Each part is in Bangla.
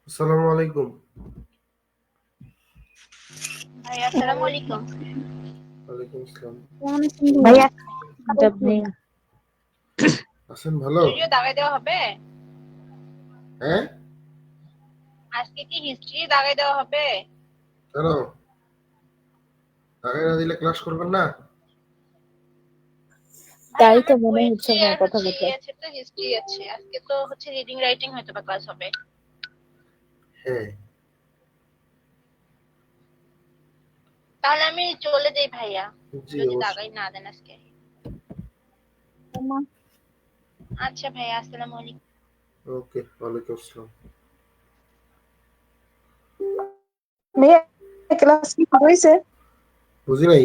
আসসালামু আলাইকুম। ভাই আসসালামু আলাইকুম। ওয়ালাইকুম আসসালাম। ভাইয়া ভাইয়া আছেন ভালো? হিস্ট্রিও দাগাই দেওয়া হবে? হ্যাঁ, আজকে কি হিস্ট্রি দাগাই দেওয়া হবে? কেন টাকা না দিলে ক্লাস করবেন না? ভাই তাই তো আমার মনে হচ্ছে পোয়েট্রি ভাই আর কথা হচ্ছে বলতে। আছে তো হিস্ট্রি আছে। আজকে তো হচ্ছে রিডিং রাইটিং হয়তো বা ক্লাস হবে। হ্যাঁ, তাহলে আমি চলে যাই ভাইয়া, জি যদি অবশ্যই। দাগাই না দেন আজকে। আচ্ছা ভাইয়া, আসসালামু আলাইকুম। ওকে, ওয়ালাইকুম আসসালাম। ভাইয়া ক্লাস কি শুরু হয়েছে? বুঝি নাই।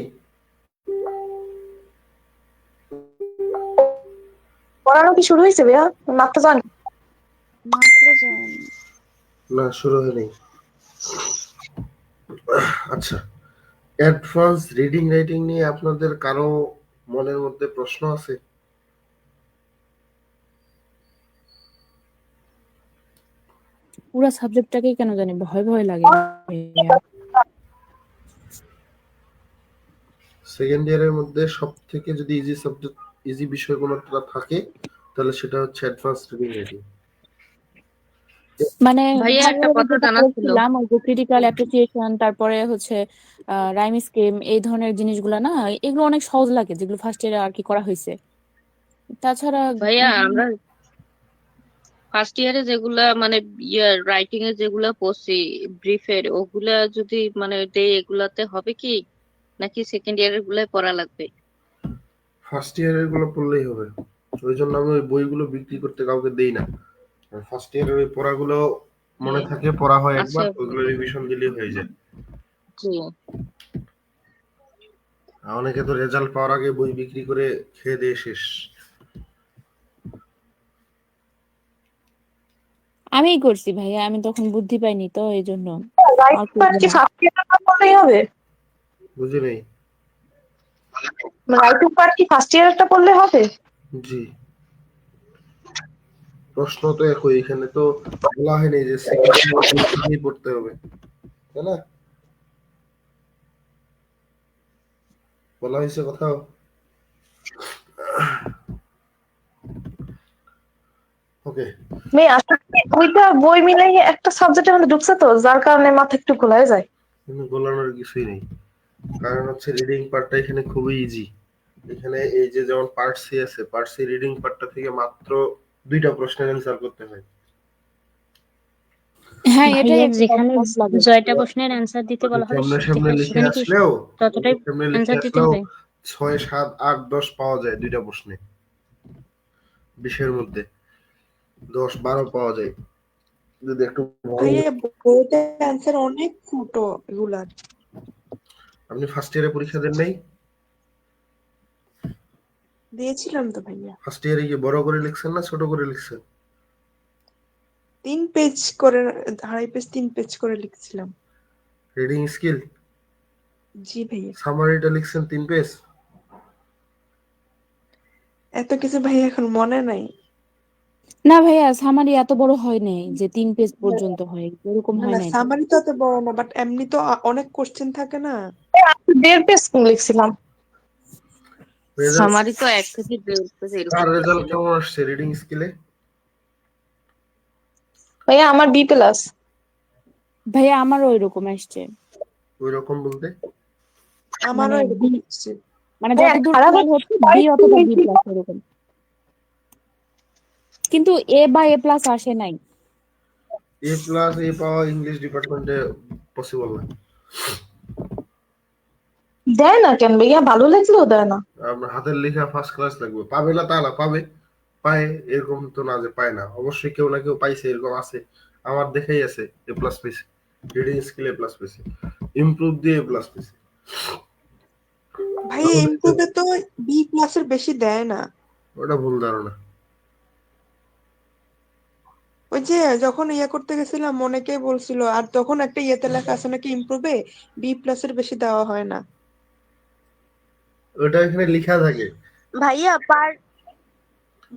পড়ানো কি শুরু হয়েছে ভাইয়া? মাত্র জানি। না, শুরু হয়নি। আচ্ছা, অ্যাডভান্স রিডিং রাইটিং নিয়ে আপনাদের কারো মনের মধ্যে প্রশ্ন আছে? পুরা সাবজেক্টটাকেই কেন জানি ভয় ভয় লাগে ভাইয়া। সেকেন্ড ইয়ারের মধ্যে সব থেকে যদি ইজি সাবজেক্ট, ইজি বিষয় কোনোটা থাকে, তাহলে সেটা হচ্ছে অ্যাডভান্স রিডিং রাইটিং। মানে ভাইয়া একটা কথা যেটা জানা ছিল। পড়ছিলাম ওই যে ক্রিটিক্যাল অ্যাপ্রিসিয়েশন, তারপরে হচ্ছে রাইম স্কিম, এই ধরনের জিনিসগুলো না, এগুলো অনেক সহজ লাগে যেগুলো ফার্স্ট ইয়ারে আর কি করা হয়েছে। তাছাড়া ভাইয়া আমরা ফার্স্ট ইয়ারে যেগুলা মানে রাইটিং এ যেগুলা পড়ছি ব্রিফের, ওগুলা যদি মানে দেই এগুলাতে হবে কি, নাকি সেকেন্ড ইয়ারের গুলাই পড়া লাগবে? ফার্স্ট ইয়ারের গুলো পড়লেই হবে। ওই জন্য আমি ওই বইগুলো বিক্রি করতে কাউকে দেই না। ফার্স্ট ইয়ারের ওই পড়াগুলো মনে থাকে, পড়া হয় আচ্ছা একবার, ওইগুলো রিভিশন দিলেই হয়ে যায়। জি। আর অনেকে তো রেজাল্ট পাওয়ার আগে বই বিক্রি করে খেয়ে দিয়ে শেষ। আমিই করছি ভাইয়া, আমি তখন বুদ্ধি পাইনি তো এই জন্য। রাইট পার্ট কি ফার্স্ট ইয়ারটা পড়লেই হবে? বুঝি নেই। রাইট পার্ট কি ফার্স্ট ইয়ারটা পড়লে হবে? জি, প্রশ্ন তো একই, এখানে তো বলা হয়নি যে সেকেন্ড ইয়ার পড়তে হবে, তাই না? বলা হয়েছে কোথাও? ওকে, মেয়ে আসলে দুইটা বই মিলাই একটা সাবজেক্টের মধ্যে ঢুকছে তো, যার কারণে মাথা একটু ঘোলায় যায়। কিন্তু গোলানোর কিছুই নেই, কারণ হচ্ছে রিডিং পার্টটা এখানে খুবই ইজি। এখানে এই যে যেমন পার্ট সি আছে, পার্ট সি রিডিং পার্টটা থেকে মাত্র 2টা প্রশ্নের অ্যান্সার করতে হয়। হ্যাঁ, এটাই ভাইয়া যেখানে সহজ লাগে। 6টা প্রশ্নের অ্যান্সার দিতে বলা হবে সামনে সামনে লিখে সেখানে কি আসলেও, ততটাই সামনে লিখে অ্যান্সার দিতে আসলেও হবে? 6, 7, 8, 10 পাওয়া যায় 2টা প্রশ্নে। 20-এর মধ্যে 10, 12 পাওয়া যায় যদি একটু ভালো। ভাইয়া বইটার অ্যান্সার অনেক ছোট এগুলার। আপনি ফার্স্ট ইয়ারে পরীক্ষা দেন নাই? দিয়েছিলাম তো ভাইয়া। ফার্স্ট ইয়ারে কি বড় করে লিখছেন না ছোট করে লিখছেন? 3 পেজ করে, 2.5 পেজ 3 পেজ করে লিখছিলাম। রিডিং স্কিল জি ভাইয়া। সামারিটা লিখছেন 3 পেজ? এত কিছু ভাইয়া এখন মনে নাই। না ভাইয়া, সামারি এত বড় হয় নাই যে 3 পেজ পর্যন্ত হয়, এরকম না হয় না, নাই তো। সামারি তো এত বড় না, বাট এমনি তো অনেক কোশ্চেন থাকে না। 1.5 পেজ লিখছিলাম। রেজাল্ট, সামারি তো 1 থেকে 1.5 পেজ কার এরকম রেজাল্ট ছিল। কেমন আসছে রিডিং স্কিলে? ভাইয়া আমার বি প্লাস। ভাইয়া আমারও ওইরকম আসছে। ওই রকম বলতে আমারও মানে এরকম বি, হচ্ছে। মানে ভাইয়া যতদূর খারাপ খেয়াল হচ্ছে বি অথবা বি প্লাস এরকম, কিন্তু এ বা এ প্লাস আসে নাই। এ প্লাস এ পাওয়া ইংলিশ ডিপার্টমেন্টে পসিবল না। দেয় না কেন ভাইয়া? ভালো লাগলেও দেয় না। আপনার হাতের লেখা ফার্স্ট ক্লাস লাগবে, পাবে না তা না, পাবে, পায়, এরকম তো না যে পায় না। অবশ্যই কেউ না কেউ পাইছে, এরকম আছে। আমার দেখাই আছে এ প্লাস পাইছে। রিডিং স্কিল এ প্লাস পেয়েছি, ইমপ্রুভ দিয়ে এ প্লাস পেয়েছি। ভাই ইমপ্রুভে তো বি প্লাসের বেশি দেয় না। ওটা ভুল ধারণা। ওই যে যখন ইয়ে করতে গেছিলাম অনেকেই বলছিল, আর তখন একটা ইয়েতে লেখা আছে নাকি ইমপ্রুভে বি প্লাসের বেশি দেওয়া হয় না। ওটা এখানে লেখা থাকে।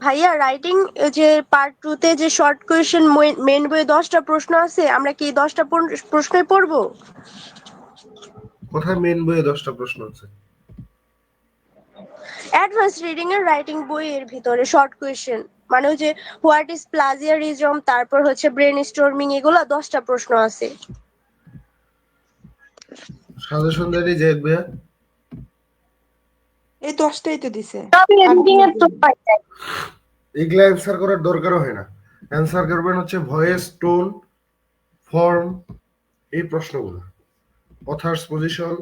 ভাইয়া রাইটিং যে পার্ট 2 তে যে শর্ট কোয়েশ্চেন মেন বইয়ে 10টা প্রশ্ন আছে, আমরা কি 10টা প্রশ্নই পড়বো? কোথায় মেন বইয়ে 10টা প্রশ্ন আছে? অ্যাডভান্স রিডিং এর রাইটিং বইয়ের ভিতরে শর্ট কোয়েশ্চেন, মানে ওই যে হোয়াট ইজ প্লাজিয়ারিজম, তারপর হচ্ছে ব্রেন স্টর্মিং, এগুলো 10টা প্রশ্ন আছে। সাজেশন দেয়নি যে ভাইয়া? এই 10টাই তো দিছে। আমি রিডিং এর তো পাই নাই। এগুলা অ্যান্সার করার দরকারও হয় না। অ্যান্সার করবেন হচ্ছে ভয়েস, টোন, ফর্ম, এই প্রশ্নগুলো, author's position,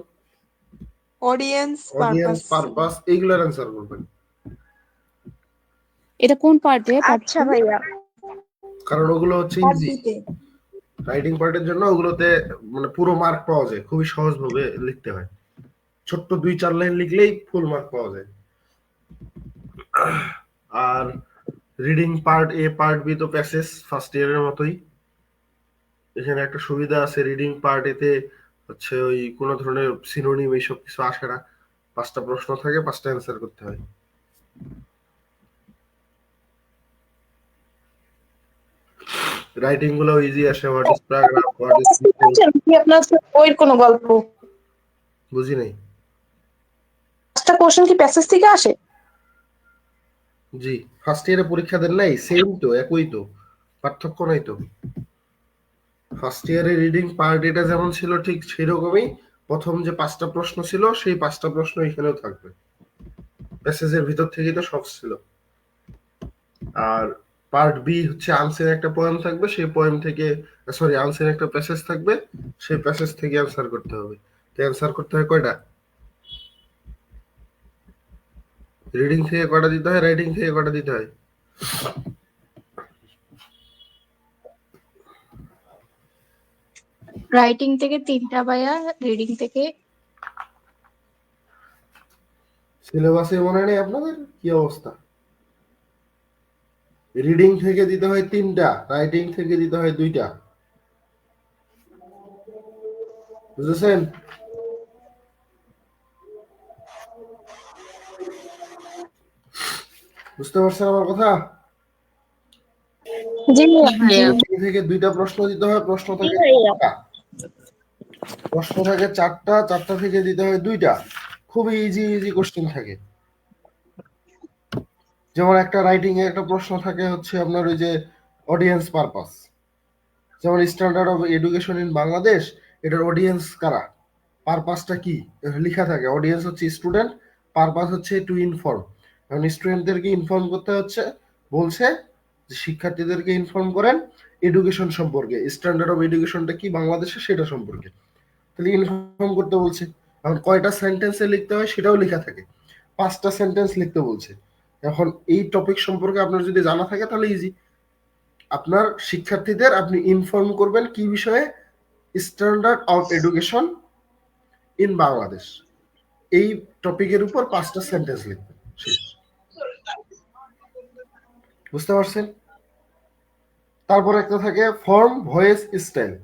audience audience purpose. Purpose, এইগুলোর অ্যান্সার করবেন। এটা কোন পার্টে? আচ্ছা ভাইয়া, কারণ ওগুলো হচ্ছে পার্ট ইজি। বিতে রাইটিং পার্টের জন্য ওগুলোতে মানে পুরো মার্ক পাওয়া যায়, খুবই সহজ ভাবে লিখতে হয়, ছোট্ট 2-4 লাইন লিখলেই ফুল মার্ক পাওয়া যায়। আর reading part A part B তো প্যাসেজ ফার্স্ট ইয়ারের মতোই। এখানে একটা সুবিধা আছে, রিডিং পার্ট এতে হচ্ছে ওই কোনো ধরনের সিনোনিম এইসব কিছু আসে না, 5টা প্রশ্ন থাকে, 5টা অ্যান্সার করতে হয়। রাইটিং গুলো ইজি আসে, what is paragraph, what is কি আপনার বইয়ের কোনো গল্প? বুঝি নাই। 5টা কোশ্চেন কি প্যাসেজ থেকে আসে? জি, ফার্স্ট ইয়ারে পরীক্ষা দেন নাই, সেম তো, একই তো, পার্থক্য নাই তো। ফার্স্ট ইয়ারে রিডিং পার্ট এটা যেমন ছিল ঠিক সেই রকমই প্রথম যে 5টা প্রশ্ন ছিল সেই 5টা প্রশ্ন এখানেও থাকবে, প্যাসেজের ভিতর থেকেই তো সব ছিল। আর পার্ট বি হচ্ছে আনসার একটা পোয়েম থাকবে, সেই পোয়েম থেকে সরি আনসার একটা প্যাসেজ থাকবে, সেই প্যাসেজ থেকে অ্যান্সার করতে হবে। তো অ্যান্সার করতে হয় কয়টা? রিডিং থেকে কয়টা দিতে হয়, রাইটিং থেকে কয়টা দিতে হয়? রাইটিং থেকে 3টা ভাইয়া, রিডিং থেকে সিলেবাসে মনে নেই আপনাদের কি অবস্থা? রিডিং থেকে দিতে হয় 3টা, রাইটিং থেকে দিতে হয় 2টা। বুঝেছেন? বুঝতে পারছেন আমার কথা? জি ভাইয়া রিডিং থেকে 2টা প্রশ্ন দিতে হয়, প্রশ্ন থাকে ভাইয়া। 4টা। প্রশ্ন থাকে 4টা, 4টা থেকে দিতে হয় 2টা। খুবই ইজি ইজি কোশ্চেন থাকে। যেমন একটা রাইটিং এ একটা প্রশ্ন থাকে হচ্ছে আপনার ওই যে অডিয়েন্স পারপাস, যেমন standard of education in Bangladesh, এটার অডিয়েন্স কারা, পারপাসটা কি লেখা থাকে। অডিয়েন্স হচ্ছে স্টুডেন্ট, পারপাস হচ্ছে টু ইনফর্ম। এখন স্টুডেন্টদেরকে ইনফর্ম করতে হচ্ছে, বলছে যে শিক্ষার্থীদেরকে ইনফর্ম করেন এডুকেশন সম্পর্কে, স্ট্যান্ডার্ড অফ এডুকেশনটা কি বাংলাদেশে সেটা সম্পর্কে। তাহলে ইনফর্ম করতে বলছে, এখন কয়টা সেন্টেন্সে লিখতে হয় সেটাও লেখা থাকে, 5টা সেন্টেন্স লিখতে বলছে। এখন এই টপিক সম্পর্কে আপনার যদি জানা থাকে তাহলে ইজি, আপনার শিক্ষার্থীদের আপনি ইনফর্ম করবেন কি বিষয়ে, standard of education in Bangladesh, এই টপিকের উপর 5টা সেন্টেন্স লিখবেন, শেষ। বুঝতে পারছেন? তারপর একটা থাকে ফর্ম, ভয়েস, স্টাইল।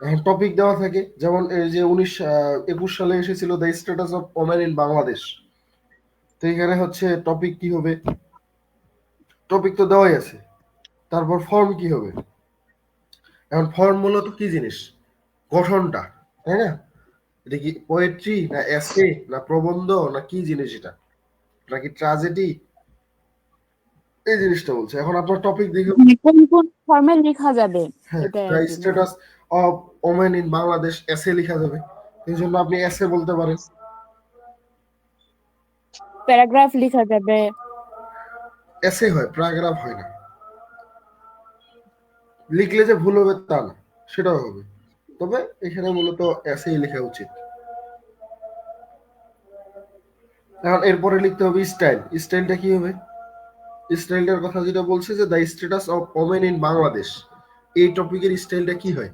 এখন টপিক দেওয়া থাকে, যেমন এই যে 21 সালে এসেছিল the status of women in Bangladesh, তো এখানে হচ্ছে টপিক কি হবে, টপিক তো দেওয়াই আছে। তারপর ফর্ম কি হবে, এখন ফর্ম মূলত কি জিনিস, গঠনটা, তাই না? এটা কি পোয়েট্রি না এসে না প্রবন্ধ না কি জিনিস, এটা নাকি ট্র্যাজেডি, এই জিনিসটা বলছে। এখন আপনার টপিক দেখে কোন কোন ফর্মে লেখা যাবে হ্যাঁ, এটা দ্য আর কি, মানে status of women in Bangladesh এসে লেখা যাবে, এই জন্য আপনি এসে বলতে পারেন। প্যারাগ্রাফ লেখা যাবে। এসে হয়, প্যারাগ্রাফ হয় না। লিখলে যে ভুল হবে তা না, সেটাও হবে, তবে এখানে মূলত এসেই লেখা উচিত। এখন এরপরে লিখতে হবে স্টাইল। স্টাইলটা কি হবে, স্টাইলটার কথা যেটা বলছে যে the status of women in Bangladesh, এই টপিকের স্টাইলটা কি হয়,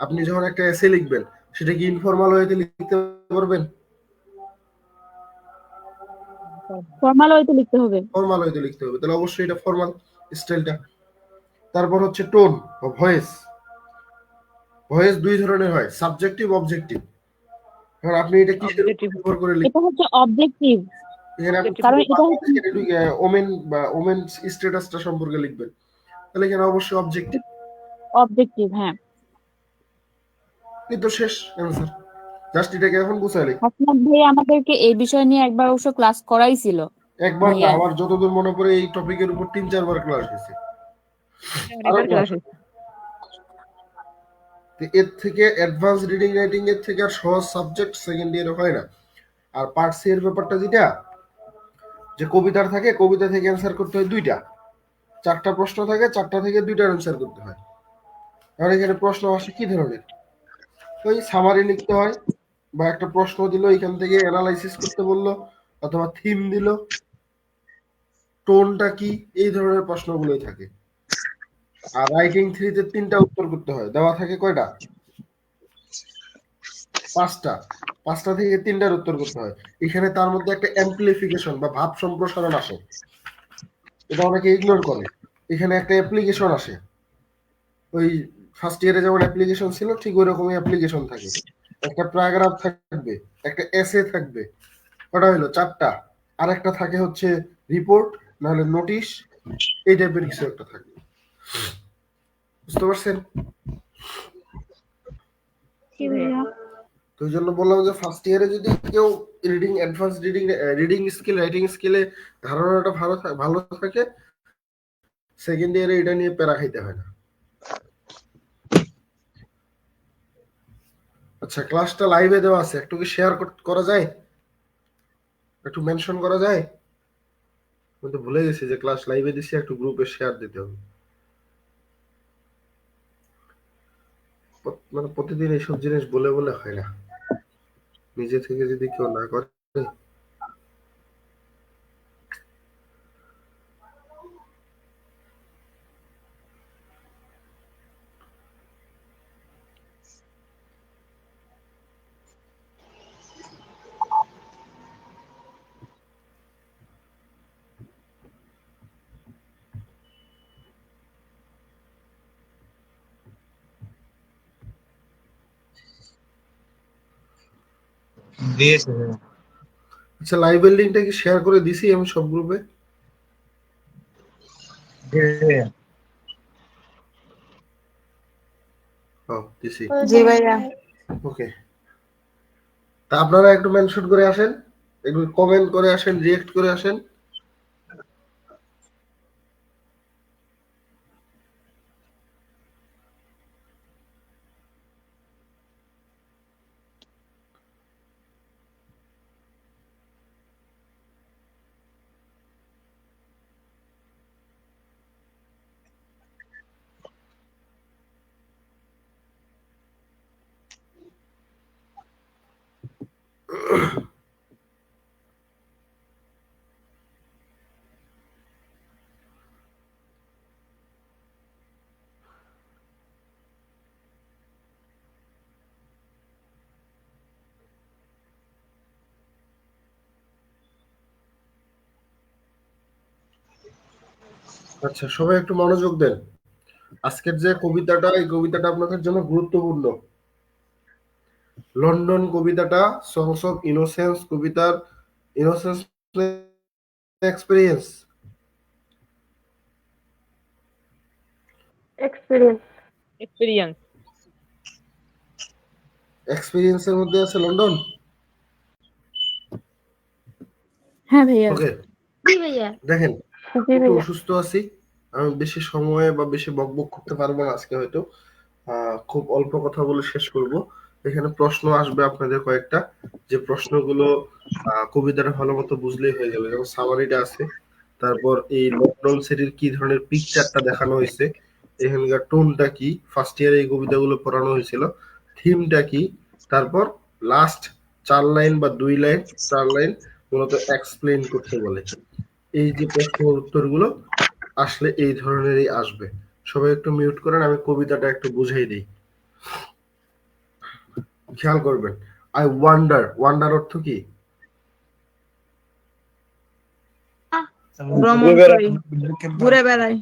আপনি যখন একটা এসে লিখবেন সেটা কি ইনফর্মাল ওয়েতে লিখতে পারবেন? ফর্মাল ওয়েতে লিখতে হবে। ফর্মাল ওয়েতে লিখতে হবে, তাহলে অবশ্যই এটা ফর্মাল স্টাইলটা। তারপর হচ্ছে টোন বা ভয়েস। ভয়েস দুই ধরনের হয়, সাবজেক্টিভ, অবজেক্টিভ। এখন আপনি এটা কিসের উপর নির্ভর করে এটা লিখবেন? হচ্ছে অবজেক্টিভ, এখানে আপনি কারণ এটা হচ্ছে ওমেন বা ওমেন স্ট্যাটাসটা সম্পর্কে লিখবেন, তাহলে এখানে অবশ্যই অবজেক্টিভ। অবজেক্টিভ। হ্যাঁ, এই তো শেষ অ্যান্সার। জাস্ট এটাকে এখন গুছাই লিখ। হাসনাত ভাই আমাদেরকে এই বিষয় নিয়ে একবার অবশ্য ক্লাস করাইছিল। একবার না, ভাইয়া আমার যতদূর মনে পড়ে এই টপিকের উপর 3-4 বার ক্লাস হয়েছে। আরো ক্লাস। এর থেকে অ্যাডভান্স রিডিং রাইটিং এর থেকে আর সহজ সাবজেক্ট সেকেন্ড ইয়ারে হয় না। আর পার্ট সি এর ব্যাপারটা যেটা, যে কবিতার থাকে, কবিতা থেকে অ্যান্সার করতে হয় 2টা, 4টা প্রশ্ন থাকে, 4টা থেকে 2টার অ্যান্সার করতে হয়। আর এখানে প্রশ্ন আসে কি ধরনের, ওই সামারি লিখতে হয়, বা একটা প্রশ্ন দিল এখান থেকে অ্যানালাইসিস করতে বললো, অথবা থিম দিল, টোনটা কি, এই ধরনের প্রশ্নগুলোই থাকে। আর রাইটিং 3-তে 3টা উত্তর করতে হয়, দেওয়া থাকে কয়টা? 5টা। 5টা থেকে 3টার উত্তর করতে হয়। এখানে তার মধ্যে একটা অ্যাম্পলিফিকেশন বা ভাব সম্প্রসারণ আসে, এটা অনেকে ইগনোর করে। এখানে একটা অ্যাপ্লিকেশন আসে, ওই ফার্স্ট ইয়ারে যেমন অ্যাপ্লিকেশন ছিল ঠিক ওই রকমই অ্যাপ্লিকেশন থাকে। একটা প্যারাগ্রাফ থাকবে, একটা এসে থাকবে, ওটা হলো 4টা। আর একটা থাকে হচ্ছে রিপোর্ট, নাহলে নোটিশ, এই টাইপের কিছু একটা থাকে। বুঝতে পারছেন? তো ওই জন্য বললাম যে ফার্স্ট ইয়ারে যদি কেউ reading, advance reading skill, writing স্কিলে ধারণাটা ভালো থাকে, সেকেন্ড ইয়ারে এটা নিয়ে প্যারা খাইতে হয় না। আচ্ছা, ক্লাসটা লাইভে দেওয়া আছে, একটু কি শেয়ার করা যায়? একটু মেনশন করা যায়? আমি তো ভুলে গেছি যে ক্লাস লাইভে দিছি, একটু গ্রুপে শেয়ার দিতে হবে। মানে প্রতিদিন এইসব জিনিস বলে বলে হয় না, নিজে থেকে যদি কেউ না করে। আচ্ছা, লাইভের লিঙ্কটা কি শেয়ার করে দিছি আমি সব গ্রুপে? দিছি। জি ভাইয়া। ওকে, তা আপনারা একটু মেনশন করে আসেন, একটু কমেন্ট করে আসেন, রিয়েক্ট করে আসেন। আচ্ছা, সবাই একটু মনোযোগ দেন। আজকের যে কবিতাটা, এই কবিতাটা আপনাদের জন্য গুরুত্বপূর্ণ। লন্ডন কবিতাটা সংস অফ ইনোসেন্স কবিতার ইনোসেন্স এক্সপেরিয়েন্স। এক্সপেরিয়েন্সের মধ্যে আছে লন্ডন। হ্যাঁ ভাইয়া। ওকে, দেখেন একটু অসুস্থ আছি, আমি বেশি সময় বা বেশি বকবক করতে পারবো না আজকে, হয়তো খুব অল্প কথা বলে শেষ করব। এখানে প্রশ্ন আসবে আপনাদের কয়েকটা, যে প্রশ্নগুলো কবিতাটা ভালো মতো বুঝলেই হয়ে যাবে। যেমন সামারিটা আছে, তারপর এই লন্ডন সিটির কি ধরনের পিকচারটা দেখানো হয়েছে, এখানকার টোনটা কি, ফার্স্ট ইয়ারে এই কবিতাগুলো পড়ানো হয়েছিল, থিমটা কি, তারপর লাস্ট 4 লাইন বা 2 লাইন 4 লাইন মূলত এক্সপ্লেইন করতে বলে। এই যে প্রশ্নের উত্তরগুলো আসলে এই ধরনেরই আসবে। সবাই একটু মিউট করেন, আমি কবিতাটা একটু বুঝাই দিই। খেয়াল করবেন। আই ওয়ান্ডার, ওয়ান্ডার অর্থ কি? ভ্রমণ করি, ঘুরে বেড়াই।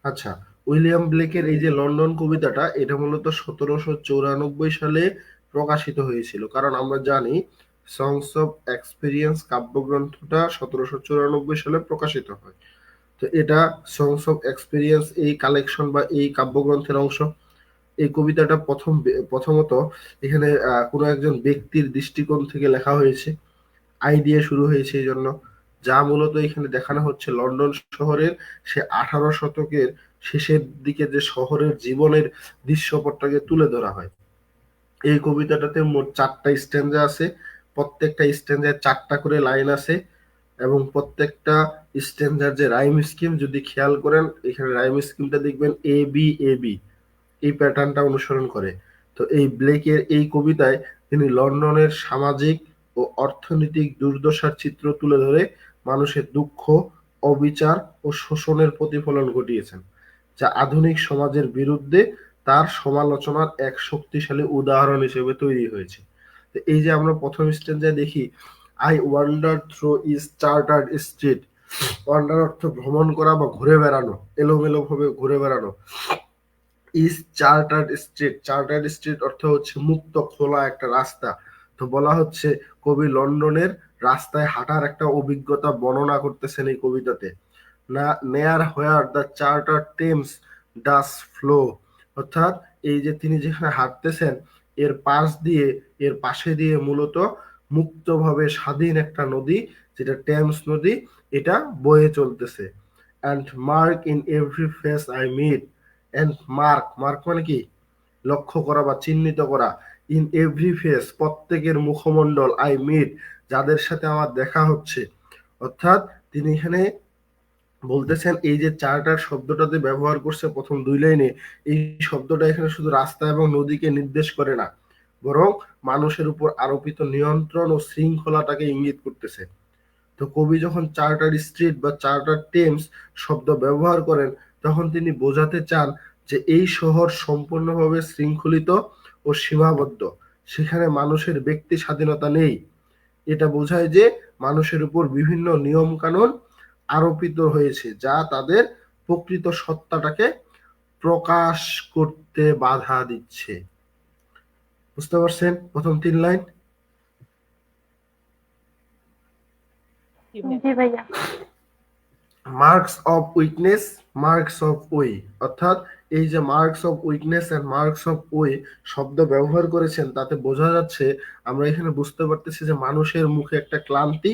আচ্ছা, উইলিয়াম ব্লেকের এই যে লন্ডন কবিতাটা, এটা মূলত 1794 সালে প্রকাশিত হয়েছিল। কারণ আমরা জানি সংস অফ এক্সপেরিয়েন্স কাব্যগ্রন্থটা 1794 সালে প্রকাশিত হয়। তো এটা সংস অফ এক্সপেরিয়েন্স এই কালেকশন বা এই কাব্যগ্রন্থের অংশ। এই কবিতাটা প্রথমত এখানে কোনো একজন ব্যক্তির দৃষ্টিকোণ থেকে লেখা হয়েছে, আই দিয়ে শুরু হয়েছে এই জন্য, যা মূলত এখানে দেখানো হচ্ছে লন্ডন শহরের সে 18 শতকের শেষের দিকে যে শহরের জীবনের দৃশ্যপটটাকে তুলে ধরা হয়। এই কবিতাটাতে মোট 4টা স্ট্যান্জা আছে, প্রত্যেকটা স্ট্যান্জায় 4টা করে লাইন আছে, এবং প্রত্যেকটা স্ট্যান্জার যে রাইম স্কিম যদি খেয়াল করেন, এখানে রাইম স্কিমটা দেখবেন এ বি এ বি, এই প্যাটার্নটা অনুসরণ করে। তো এই ব্লেকের এই কবিতায় তিনি লন্ডনের সামাজিক ও অর্থনৈতিক দুর্দশার চিত্র তুলে ধরে মানুষের দুঃখ, অবিচার ও শোষণের প্রতিফলন ঘটিয়েছেন, যা আধুনিক সমাজের বিরুদ্ধে তার সমালোচনার এক শক্তিশালী উদাহরণ হিসেবে তৈরি হয়েছে। তো এই যে আমরা প্রথম স্ট্যান্জায় দেখি, I wonder through is chartered street. Wonder অর্থ ভ্রমণ করা বা ঘুরে বেড়ানো, এলোমেলো ভাবে ঘুরে বেড়ানো। Is chartered street, chartered street অর্থ হচ্ছে মুক্ত খোলা একটা রাস্তা। তো বলা হচ্ছে কবি লন্ডনের রাস্তায় হাঁটার একটা অভিজ্ঞতা বর্ণনা করতেছেন এই কবিতাতে। না নেয়ার where the charter Thames does flow, অর্থাৎ এই যে তিনি যেখানে হাঁটতেছেন এর পাশে দিয়ে মূলত মুক্তভাবে স্বাধীন একটা নদী, যেটা টেমস নদী, এটা বয়ে চলতেছে। And mark in every face I meet, and mark, mark মানে কি? লক্ষ্য করা বা চিহ্নিত করা। ইন এভরি ফেস, প্রত্যেকের মুখমণ্ডল, আই মিট, যাদের সাথে আমার দেখা হচ্ছে। অর্থাৎ তিনি এখানে বলতেছেন এই যে চার্টার শব্দটাতে ব্যবহার করছে প্রথম 2 লাইনে, এই শব্দটা এখানে শুধু রাস্তা এবং নদীকে নির্দেশ করে না, বরং মানুষের উপর আরোপিত নিয়ন্ত্রণ ও শৃঙ্খলাটাকে ইঙ্গিত করতেছে। তো কবি যখন চার্টার স্ট্রিট বা চার্টার টেমস শব্দ ব্যবহার করেন, তখন তিনি বোঝাতে চান যে এই শহর সম্পূর্ণভাবে শৃঙ্খলিত ও সীমাবদ্ধ, সেখানে মানুষের ব্যক্তি স্বাধীনতা নেই। এটা বোঝায় যে মানুষের উপর বিভিন্ন নিয়ম কানুন আরোপিত হয়েছে, যা তাদের প্রকৃত সত্তাটাকে প্রকাশ করতে বাধা দিচ্ছে। বুঝতে পারছেন প্রথম 3 লাইন? জি ভাইয়া। Marks of weakness, marks of woe, অর্থাৎ এই যে marks of weakness and marks of woe শব্দ ব্যবহার করেছেন, তাতে বোঝা যাচ্ছে, আমরা এখানে বুঝতে পারতেছি যে মানুষের মুখে একটা ক্লান্তি,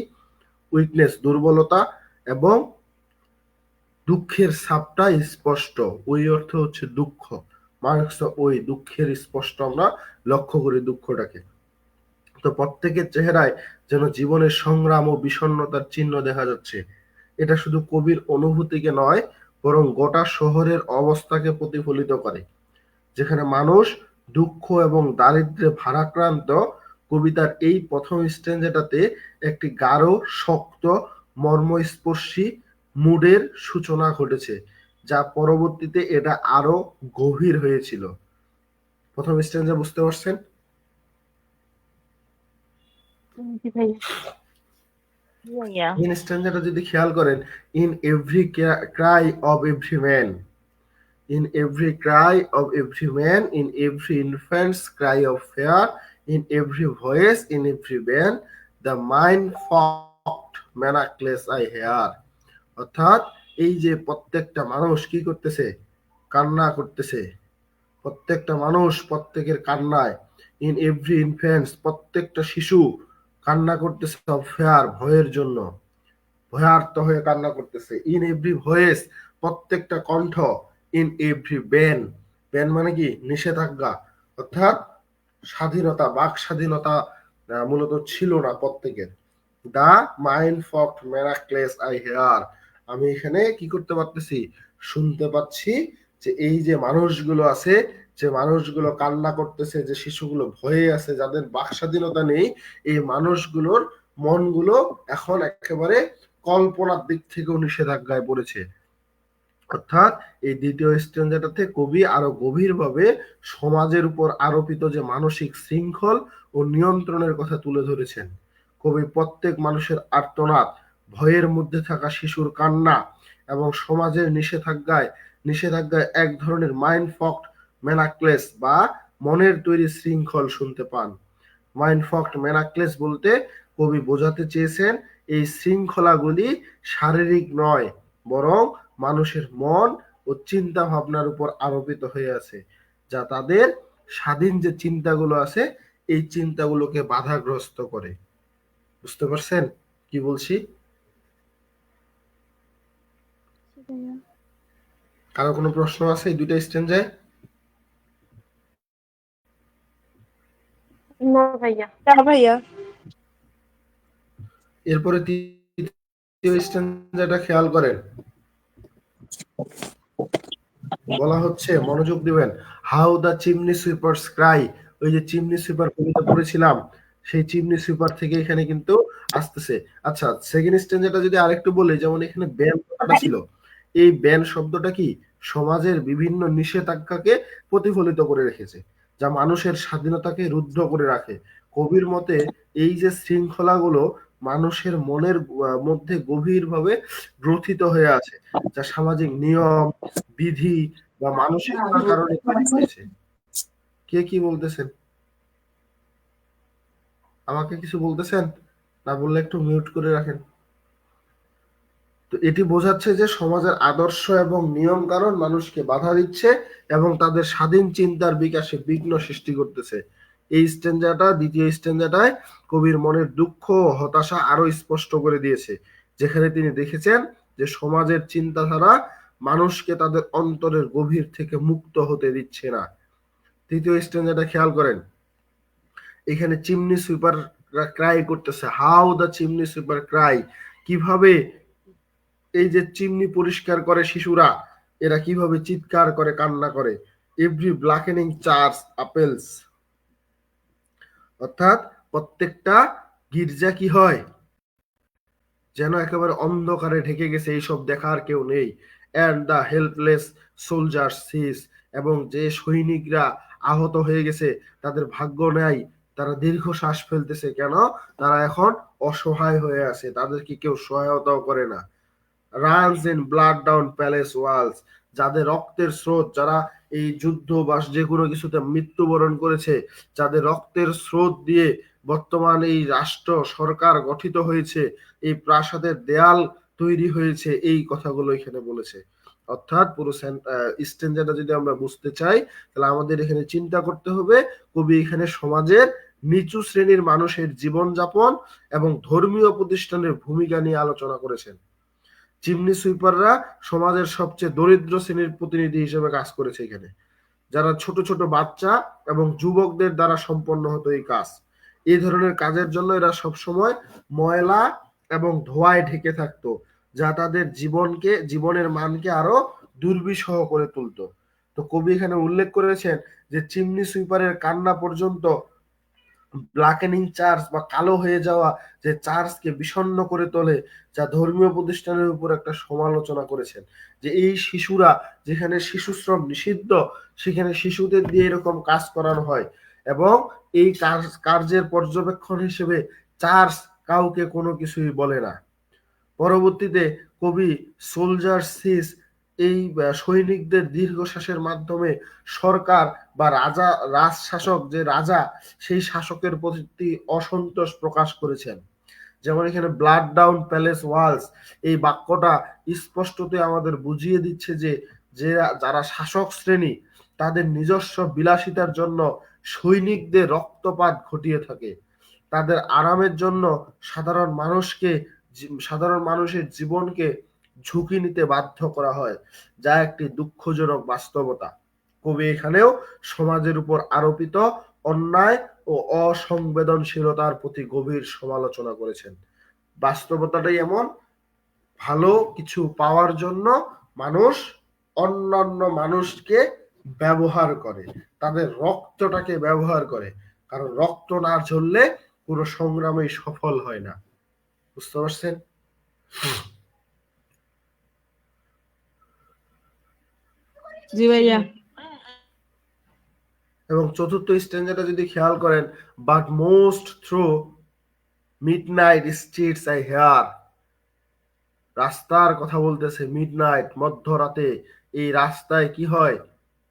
উইকনেস দুর্বলতা, এবং দুঃখের ছাপটা স্পষ্ট। ওই অর্থ হচ্ছে দুঃখ, মার্কস অফ ওই, দুঃখের স্পষ্ট আমরা লক্ষ্য করি দুঃখটাকে। তো প্রত্যেকের চেহারায় যেন জীবনের সংগ্রাম ও বিষণ্ণতার চিহ্ন দেখা যাচ্ছে। এটা শুধু কবির অনুভূতিকে নয়, বরং গোটা শহরের অবস্থাকে প্রতিফলিত করে, যেখানে মানুষ দুঃখ এবং দারিদ্র্যে ভারাক্রান্ত। কবিতার এই প্রথম স্ট্যান্জাটাতে একটি গাঢ়, শক্ত, মর্মস্পর্শী মুডের সূচনা ঘটেছে, যা পরবর্তীতে এটা আরো গভীর হয়েছিল। প্রথম স্ট্যান্জা বুঝতে পারছেন? জি ভাইয়া। ভাইয়া। ইন স্ট্যান্জাটা যদি খেয়াল করেন, in every Cry of every man, in every cry of every man, in every infant's cry of fear, in every voice, in every band, the mind-fogged manacles I hear. অর্থাৎ এই যে প্রত্যেকটা মানুষ কি করতেছে? কান্না করতেছে। প্রত্যেকটা মানুষ প্রত্যেকের কান্নায়, ইন এভরি ইনফ্যান্টস, প্রত্যেকটা শিশু কান্না করতেছে, অফ ফেয়ার, ভয়ের জন্য, ভয়ার্ত হয়ে কান্না করতেছে। ইন এভরি ভয়েস, প্রত্যেকটা কণ্ঠ, ইন এভরি ব্যান, ব্যান মানে কি? নিষেধাজ্ঞা, অর্থাৎ স্বাধীনতা, বাক স্বাধীনতা মূলত ছিল না প্রত্যেকের। দা মাইন্ড ফকড ম্যারাক্লেস আই হেয়ার, আমি এখানে কি করতে পারতেছি? শুনতে পাচ্ছি যে এই যে মানুষগুলো আছে, যে মানুষগুলো কান্না করতেছে, যে শিশুগুলো ভয়ে আছে, যাদের বাক স্বাধীনতা নেই, এই মানুষগুলোর মনগুলো এখন একেবারে কল্পনার দিক থেকেও নিষেধাজ্ঞায় পড়েছে। অর্থাৎ এই দ্বিতীয় স্ট্যান্ডাটাতে কবি আরো গভীরভাবে সমাজের উপর আরোপিত যে মানসিক শৃঙ্খল ও নিয়ন্ত্রণের কথা তুলে ধরেছেন। কবি প্রত্যেক মানুষের আর্তনাদ, ভয়ের মধ্যে থাকা শিশুর কান্না এবং সমাজের নিষেধাজ্ঞায় এক ধরনের মাইন্ড ফক্ট মেনাক্লেস বা মনের তৈরি শৃঙ্খল শুনতে পান। মাইন্ড ফক্ট মেনাক্লেস বলতে কবি বোঝাতে চেয়েছেন এই শৃঙ্খলাগুলি শারীরিক নয়, বরং মানুষের মন ও চিন্তা ভাবনার উপর আরোপিত হয়ে আছে, যা তাদের স্বাধীন যে চিন্তাগুলো আছে এই চিন্তাগুলোকে বাধাগ্রস্ত করে। বুঝতে পারছেন কি বলছি? কারো কোনো প্রশ্ন আছে এই দুইটা স্ট্যান্ডায়? না ভাইয়া। না ভাইয়া। এরপরে তৃতীয় স্ট্যান্ডাটা খেয়াল করেন, বলা হচ্ছে, মনোযোগ দিবেন, হাউ দ্য চিমনি সুইপার্স ক্রাই। ওই যে চিমনি সুইপার কবিতা পড়েছিলাম, সেই চিমনি সুইপার থেকে এখানে কিন্তু আসতেছে। আচ্ছা, সেকেন্ড স্ট্যান্ডাটা যদি আরেকটু বলি, যেমন এখানে ব্যান কথাটা ছিল, এই ব্যান শব্দটা কি সমাজের বিভিন্ন নিষেধাজ্ঞাকে প্রতিফলিত করে রেখেছে, যা মানুষের স্বাধীনতাকে রুদ্ধ করে রাখে। কবির মতে এই যে শৃঙ্খলাগুলো মানুষের মনের মধ্যে গভীরভাবে গ্রথিত হয়ে আছে, যা সামাজিক নিয়ম, বিধি বা মানসিকতার কারণে তৈরি হয়েছে। কে কি বলতেছেন? আমাকে কিছু বলতেছেন? না বললে একটু মিউট করে রাখেন। তো এটি বোঝাচ্ছে যে সমাজের আদর্শ এবং নিয়ম কারণ মানুষকে বাধা দিচ্ছে এবং তাদের স্বাধীন চিন্তার বিকাশে বিঘ্ন সৃষ্টি করতেছে। এই স্ট্যান্ডাটা, দ্বিতীয় স্ট্যান্ডাটায় কবির মনের দুঃখ ও হতাশা আরো স্পষ্ট করে দিয়েছে, যেখানে তিনি দেখেছেন যে সমাজের চিন্তাধারা মানুষকে তাদের অন্তরের গভীর থেকে মুক্ত হতে দিচ্ছে না। তৃতীয় স্ট্যান্ডাটা খেয়াল করেন, এখানে চিমনি সুইপার ক্রাই করতেছে, how the chimney sweeper Cry, কিভাবে এই যে চিমনি পরিষ্কার করে শিশুরা, এরা কিভাবে চিৎকার করে, কান্না করে। এভরি ব্ল্যাকেনিং চার্চ আপেলস, অর্থাৎ প্রত্যেকটা গির্জা কি হয় যেন একেবারে অন্ধকারে ঢেকে গেছে, এইসব দেখার কেউ নেই। And the helpless soldier sighs, এবং যে সৈনিকরা আহত হয়ে গেছে তাদের ভাগ্য নেই, তারা দীর্ঘ শ্বাস ফেলতেছে, কেন? তারা এখন অসহায় হয়ে আছে, তাদেরকে কেউ সহায়তাও করে না। Runs in blood down palace walls, যাদের রক্তের স্রোত, যারা এই যুদ্ধ বা যে কোনো কিছুতে মৃত্যুবরণ করেছে, যাদের রক্তের স্রোত দিয়ে বর্তমান এই রাষ্ট্র সরকার গঠিত হয়েছে, এই প্রাসাদের দেয়াল তৈরি হয়েছে, এই কথাগুলো এখানে বলেছে। অর্থাৎ পুরো স্ট্যান্ডাটা যদি আমরা বুঝতে চাই, তাহলে আমাদের এখানে চিন্তা করতে হবে কবি এখানে সমাজের নিচু শ্রেণীর মানুষের জীবনযাপন এবং ধর্মীয় প্রতিষ্ঠানের ভূমিকা নিয়ে আলোচনা করেছেন। চিমনি সুইপাররা সমাজের সবচেয়ে দরিদ্র শ্রেণীর প্রতিনিধি হিসেবে কাজ করেছে এখানে, যারা ছোট ছোট বাচ্চা এবং যুবকদের দ্বারা সম্পন্ন হতো এই কাজ। এই ধরনের কাজের জন্য এরা সবসময় ময়লা এবং ধোঁয়ায় ঢেকে থাকতো, যা তাদের জীবনের মানকে আরো দুর্বিষহ করে তুলতো। তো কবি এখানে উল্লেখ করেছেন যে চিমনি সুইপারের কান্না পর্যন্ত ব্ল্যাকেনিং চার্চ বা কালো হয়ে যাওয়া যে চার্চকে বিষণ্ণ করে তোলে, যা ধর্মীয় প্রতিষ্ঠানের উপর একটা সমালোচনা করেছেন, যে এই শিশুরা, যেখানে শিশু শ্রম নিষিদ্ধ, সেখানে শিশুদের দিয়ে এরকম কাজ করানো হয়, এবং এই কার্যের পর্যবেক্ষণ হিসেবে চার্চ কাউকে কোনো কিছুই বলে না। পরবর্তীতে কবি সোলজার সিস, এই সৈনিকদের দীর্ঘশ্বাসের মাধ্যমে সরকার বা রাজশাসক, যে রাজা, সেই শাসকের প্রতি অসন্তোষ প্রকাশ করেছেন। যেমন এখানে ব্লাড ডাউন প্যালেস ওয়ালস, এই বাক্যটা স্পষ্টতই আমাদের বুঝিয়ে দিচ্ছে যে যারা শাসক শ্রেণী, তাদের নিজস্ব বিলাসিতার জন্য সৈনিকদের রক্তপাত ঘটিয়ে থাকে, তাদের আরামের জন্য সাধারণ মানুষের জীবনকে ঝুঁকি নিতে বাধ্য করা হয়, যা একটি দুঃখজনক বাস্তবতা। কবি এখানেও সমাজের উপর আরোপিত অন্যায় ও অসংবেদনশীলতার প্রতি গভীর সমালোচনা করেছেন। বাস্তবতাটাই এমন, ভালো কিছু পাওয়ার জন্য মানুষ অন্যান্য মানুষকে ব্যবহার করে, তাদের রক্তটাকে ব্যবহার করে, কারণ রক্ত না ঝরলে কোনো সংগ্রামে সফল হয় না। বুঝতে পারছেন? জি ভাইয়া। এবং চতুর্থ স্ট্যান্ডাটা যদি খেয়াল করেন, but most through midnight streets I hear, রাস্তার কথা বলতেছে, মিডনাইট মধ্যরাতে এই রাস্তায় কি হয়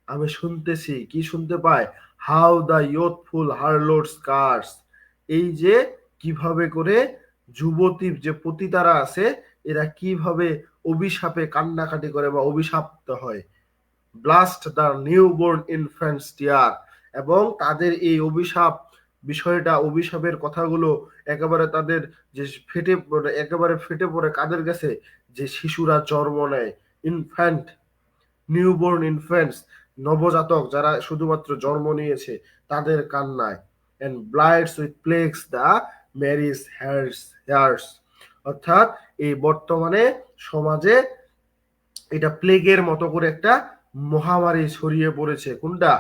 আমি শুনতেছি, কি শুনতে পাই, হাউ দ্য ইয়ুথফুল হারলোডস কার্স, এই যে কিভাবে করে যুবতী যে পতিতারা আছে এরা কিভাবে অভিশাপে কান্নাকাটি করে বা অভিশাপ্ত হয়, ব্লাস্ট দ্য নিউবর্ন ইনফ্যান্টস টিয়ার, এবং তাদের এই অভিশাপ বিষয়টা, অভিশাপের কথাগুলো একেবারে তাদের যে একেবারে ফেটে পড়ে কাদের কাছে, যে শিশুরা জন্ম নেয়, ইনফ্যান্ট, নিউবর্ন ইনফ্যান্টস, নবজাতক যারা শুধুমাত্র জন্ম নিয়েছে তাদের কান্নায়, and blights with plagues the marriage hearse, অর্থাৎ এই বর্তমানে সমাজে এটা প্লেগের মতো করে একটা মহামারী ছড়িয়ে পড়েছে, কোনটা,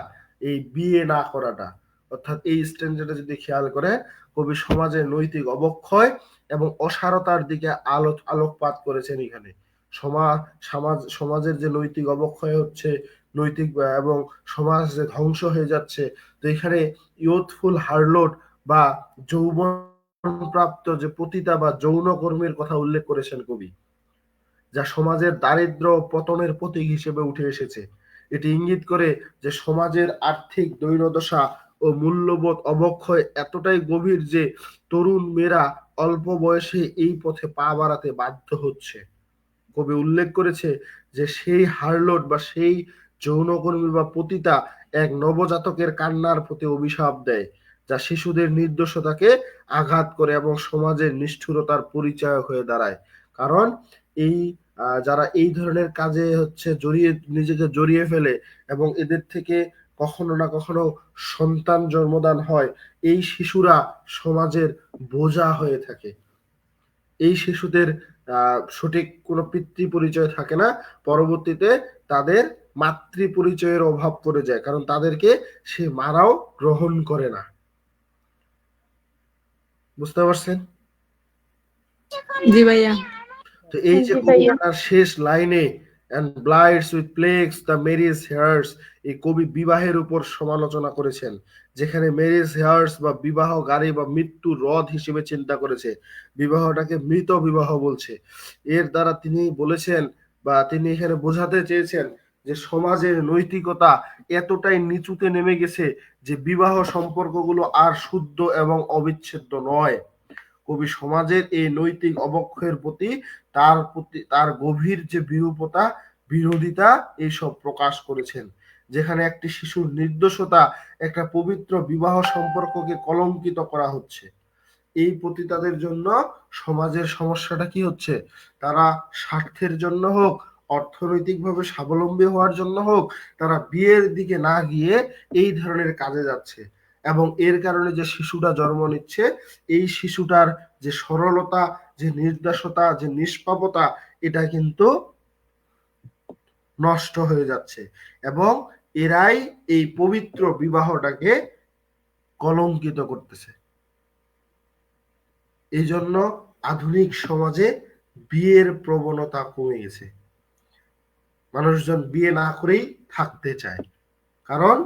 এই বিয়ে না করাটা। অর্থাৎ এই স্ট্যান্ডার্ডে যদি খেয়াল করে কবি সমাজের নৈতিক অবক্ষয় এবং অসারতার দিকে আলোকপাত করেছেন এখানে। সমাজের যে নৈতিক অবক্ষয় হচ্ছে, নৈতিক এবং সমাজ যে ধ্বংস হয়ে যাচ্ছে, তো এখানে ইয়ুথফুল হারলোড বা যৌবন প্রাপ্ত যে পতিতা বা যৌনকর্মীর কথা উল্লেখ করেছেন কবি, যা সমাজের দারিদ্র পতনের প্রতীক হিসেবে উঠে এসেছে। এটি ইঙ্গিত করে যে সমাজের আর্থিক দৈন্যদশা ও মূল্যবোধ অবক্ষয় এতটাই গভীর যে তরুণ মেয়েরা অল্প বয়সে এই পথে পা বাড়াতে বাধ্য হচ্ছে। কবি উল্লেখ করেছে যে সেই হারলোড বা সেই যৌনকর্মী বা পতিতা এক নবজাতকের কান্নার প্রতি অভিশাপ দেয়, যা শিশুদের নির্দোষতাকে আঘাত করে এবং সমাজের নিষ্ঠুরতার পরিচায়ক হয়ে দাঁড়ায়। কারণ এই যারা এই ধরনের কাজে হচ্ছে নিজেকে জড়িয়ে ফেলে এবং এদের থেকে কখনো না কখনো সন্তান জন্মদান হয়, এই শিশুরা সমাজের বোঝা হয়ে থাকে। এই শিশুদের সঠিক কোনো পিতৃ পরিচয় থাকে না, পরবর্তীতে তাদের মাতৃ পরিচয়ের অভাব পড়ে যায়, কারণ তাদেরকে সে মারাও গ্রহণ করে না। বুঝতে পারছেন? জি ভাইয়া। তো এই যে কবিতার শেষ লাইনে and blights with plagues the marriage hairs, এই কবি বিবাহের উপর সমালোচনা করেছেন, যেখানে ম্যারেজ হেয়ার্স বা বিবাহ গাড়ি বা মৃত্যু রথ হিসেবে চিন্তা করেছে, বিবাহটাকে মৃত বিবাহ বলছে। এর দ্বারা তিনি বলেছেন বা তিনি এখানে বোঝাতে চেয়েছেন যে সমাজের নৈতিকতা এতটাই নিচুতে নেমে গেছে যে বিবাহ সম্পর্কগুলো আর শুদ্ধ এবং অবিচ্ছেদ্য নয়। কবি সমাজের এই নৈতিক অবক্ষয়ের প্রতি তার গভীর যে বিরোধিতা এইসব প্রকাশ করেছেন, যেখানে একটি শিশুর নির্দোষতা, একটা পবিত্র বিবাহ সম্পর্ককে কলঙ্কিত করা হচ্ছে। এই পতিতাদের জন্য সমাজের সমস্যাটা কি হচ্ছে, তারা স্বার্থের জন্য হোক, অর্থনৈতিকভাবে স্বাবলম্বী হওয়ার জন্য হোক, তারা বিয়ের দিকে না গিয়ে এই ধরনের কাজে যাচ্ছে, এবং এর কারণে যে শিশুটা জন্ম নিচ্ছে, এই শিশুটার যে সরলতা, যে নির্দোষতা, যে নিষ্পাপতা, এটা কিন্তু নষ্ট হয়ে যাচ্ছে, এবং এরাই এই পবিত্র বিবাহটাকে কলঙ্কিত করতেছে। এই জন্য আধুনিক সমাজে বিয়ের প্রবণতা কমে গেছে, মানুষজন বিয়ে না করেই থাকতে চায়, কারণ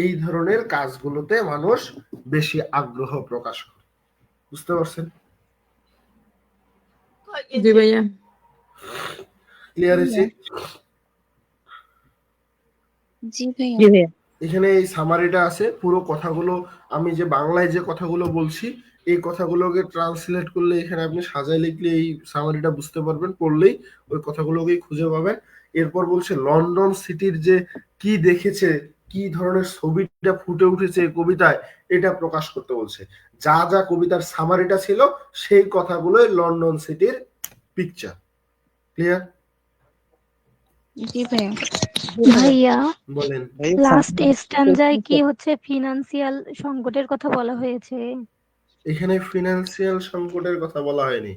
এই ধরনের কাজগুলোতে মানুষ বেশি আগ্রহ প্রকাশ করে। বুঝতে পারছেন? জি ভাইয়া। ক্লিয়ার হয়েছে? জি ভাইয়া। এখানে এই সামারিটা আছে, পুরো কথাগুলো আমি যে বাংলায় যে কথাগুলো বলছি এই কথাগুলোকে ট্রান্সলেট করলে এখানে আপনি সাজায় লিখলে এই সামারিটা বুঝতে পারবেন, পড়লেই ওই কথাগুলোকেই খুঁজে পাবেন। এরপর বলছে লন্ডন সিটির যে কি দেখেছে, কি ধরনের ছবিটা ফুটে উঠেছে এই কবিতায়, এটা প্রকাশ করতে বলছে। যা যা কবিতার সামারিটা ছিল সেই কথাগুলোই লন্ডন সিটির পিকচার। ক্লিয়ার? জি ভাইয়া। ভাইয়া বলেন। লাস্ট স্ট্যান্জায় কি হচ্ছে ফিনান্সিয়াল সংকটের কথা বলা হয়েছে? এখানে ফিনান্সিয়াল সংকটের কথা বলা হয়নি,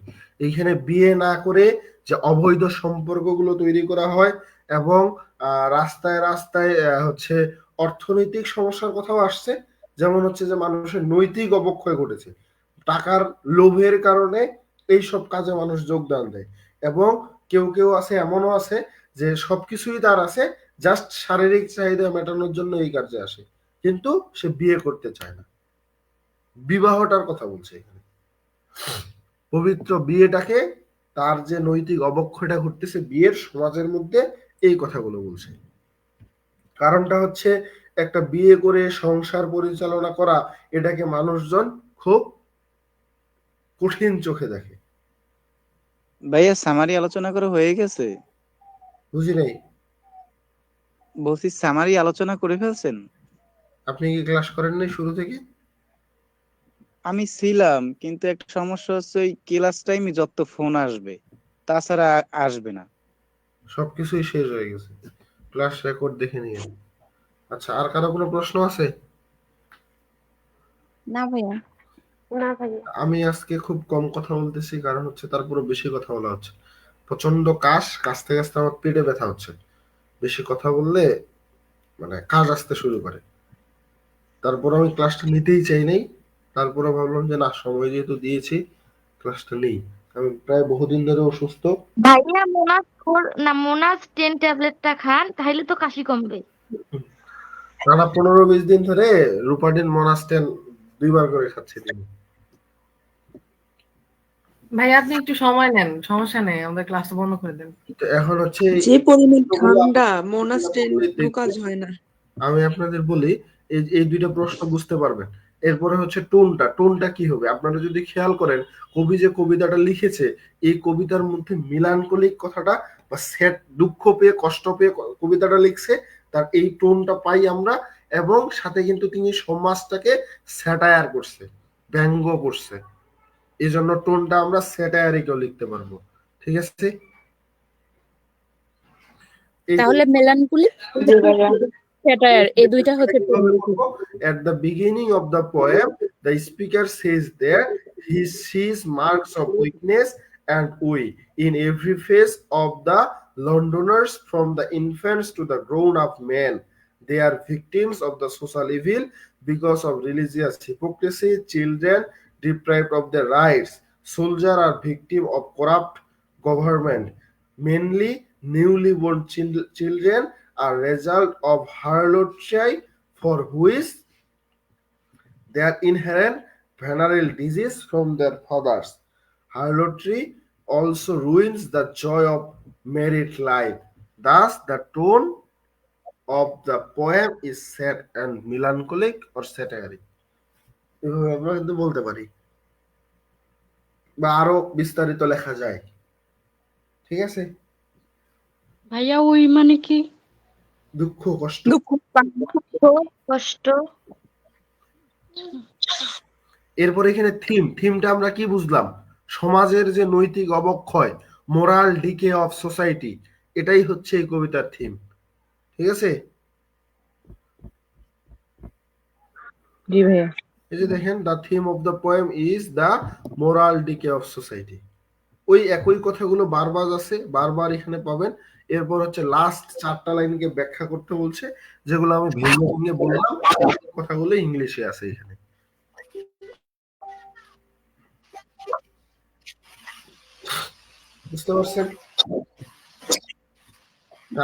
এখানে বিয়ে না করে যে অবৈধ সম্পর্কগুলো তৈরি করা হয় এবং রাস্তায় রাস্তায় হচ্ছে অর্থনৈতিক সমস্যার কথাও আসছে, যেমন হচ্ছে যে মানুষের নৈতিক অবক্ষয় ঘটেছে, টাকার লোভের কারণে এই সব কাজে মানুষ যোগদান দেয়, এবং কেউ কেউ আছে এমনও আছে যে সবকিছুই তার আছে, জাস্ট শারীরিক চাহিদা মেটানোর জন্য এই কাজে আসে, কিন্তু সে বিয়ে করতে চায় না। বিবাহটার কথা বলছে এখানে, পবিত্র বিয়েটাকে, তার যে নৈতিক অবক্ষয়টা ঘটতেছে বিয়ের সমাজের মধ্যে, এই কথাগুলো বলছে। কারণটা হচ্ছে একটা বিয়ে করে সংসার পরিচালনা করা, এটাকে মানুষজন খুব কঠিন চোখে দেখে। ভাইয়া সামারি আলোচনা করা হয়ে গেছে? বুঝি নাই। বলছি সামারি আলোচনা করে ফেলছেন? আপনি কি ক্লাস করেন নাই শুরু থেকে? আমি ছিলাম, কিন্তু একটা সমস্যা হচ্ছে ওই ক্লাস টাইমে যত ফোন আসবে, তাছাড়া আসবে না। সবকিছুই শেষ হয়ে গেছে, ক্লাস রেকর্ড দেখে নিয়ে। আচ্ছা, আর কারো কোনো প্রশ্ন আছে? না ভাইয়া। না ভাইয়া। আমি আজকে খুব কম কথা বলতেছি, কারণ হচ্ছে তারপরে বেশি কথা বলা হচ্ছে। প্রচন্ড কাশতে কাশতে আমার পেটে ব্যথা হচ্ছে। বেশি কথা বললে মানে কাজ আসতে শুরু করে। তারপর আমি ক্লাসটা নিতেই চাই নাই, তারপরে ভাবলাম যে না, সময় যেহেতু দিয়েছি ক্লাসটা নেই। আমি প্রায় বহুদিন ধরে অসুস্থ। ভাইয়া মোনাস 10 ট্যাবলেটটা খান, তাহলে তো কাশি কমবে। টানা 15-20 দিন ধরে রুপাডিন মনাস্টেন 2 বার করে খাচ্ছি দিনে। ভাই আপনি একটু সময় নেন, সমস্যা নেই, আমাদের ক্লাস বন্ধ করে দেন। তো এখন হচ্ছে যে পরিমাণ ঠান্ডা মোনাস্টেন কাজ হয় না। আমি আপনাদের বলি, এই দুইটা প্রশ্ন বুঝতে পারবেন। এরপরে হচ্ছে টোনটা কি হবে। আপনারা যদি খেয়াল করেন, কবি যে কবিতাটা লিখেছে, এই কবিতার মধ্যে মিলানকলিক কথাটা বা সেট, দুঃখ পেয়ে কষ্ট পেয়ে কবিতাটা লিখছে, তার এই টোনটা পাই আমরা। এবং সাথে কিন্তু তিনি সমাজটাকে স্যাটায়ার করছে, ব্যঙ্গ করছে, এই জন্য টোনটা আমরা স্যাটায়ারিকেও লিখতে পারবো। ঠিক আছে? এই তাহলে মেলানকোলি, স্যাটায়ার, এই দুইটা হচ্ছে At the beginning of the poem, the speaker says that he sees marks of weakness and we in every face of the Londoners, from the infants to the grown-up men. They are victims of the social evil because of religious hypocrisy. Children deprived of their rights. Soldiers are victims of corrupt government. Mainly, newly born children are result of harlotry, for which they are inherent venereal disease from their fathers. Harlotry also ruins the joy of married life. Thus, the tone of the poem is sad and melancholic or satiric. এভাবে আমরা কিন্তু বলতে পারি, বা আরো বিস্তারিত লেখা যায়। ঠিক আছে? ভাইয়া ওই মানে কি? দুঃখ কষ্ট। কষ্ট। এরপর এখানে থিমটা আমরা কি বুঝলাম? সমাজের যে নৈতিক অবক্ষয়, মোরাল ডিকে অফ সোসাইটি, এটাই হচ্ছে এই কবিতার থিম। ঠিক আছে? জি ভাইয়া। এই যে দেখেন, the theme of the poem is the moral decay of society. ওই একই কথাগুলো বারবার আছে, বারবার এখানে পাবেন। এরপর হচ্ছে লাস্ট 4টা লাইনকে ব্যাখ্যা করতে বলছে, যেগুলো আমি ভেঙে বললাম, কথাগুলো ইংলিশে আছে এখানে। বুঝতে পারছেন?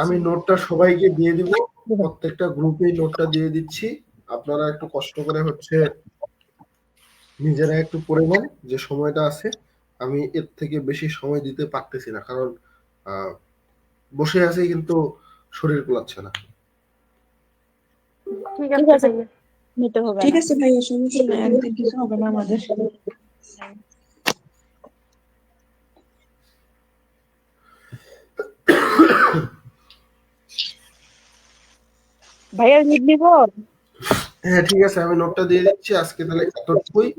আমি নোটটা সবাইকে দিয়ে দিব, প্রত্যেকটা গ্রুপে নোটটা দিয়ে দিচ্ছি। আপনারা একটু কষ্ট করে হচ্ছে নিজেরা একটু পড়ে নেন যে সময়টা আছে। আমি এর থেকে বেশি সময় দিতে পারতেছি না, কারণ বসে আছি কিন্তু শরীর কুলাচ্ছে না। ঠিক আছে ভাইয়া। নিতে হবে ঠিক না। আছে ভাইয়া, সমস্যা নাই, একদিন কিছু হবে না আমাদের। ভাইয়া লিড নিব? হ্যাঁ ঠিক আছে, আমি নোটটা দিয়ে দিচ্ছি আজকে, তাহলে এতটুকুই।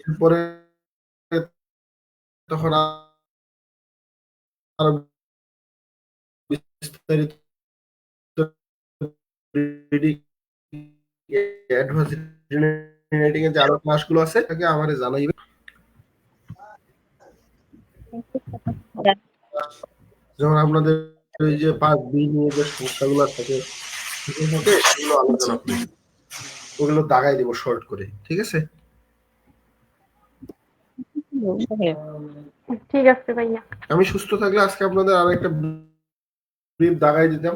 এরপরে তখন আরো বিস্তারিত রিডিং, অ্যাডভান্স রিডিং এর যে আরো ক্লাসগুলো আছে তাকে আমারে জানাইবে। যেমন আপনাদের ওই যে পার্ট বি নিয়ে যে সমস্যাগুলো থাকে সেগুলো আলোচনা করি, ওগুলো দাগাই দিব শর্ট করে। ঠিক আছে? ঠিক আছে ভাইয়া। আমি সুস্থ থাকলে আজকে আপনাদের আরো একটা ব্রিফ দাগাই দিতাম।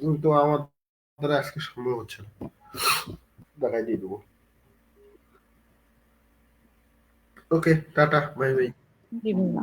কিন্তু আমার দ্বারা আজকে সম্ভব হচ্ছে না। দেখাই দিয়ে দেবো। ওকে, টাটা, বাই বাই। বিভিন্ন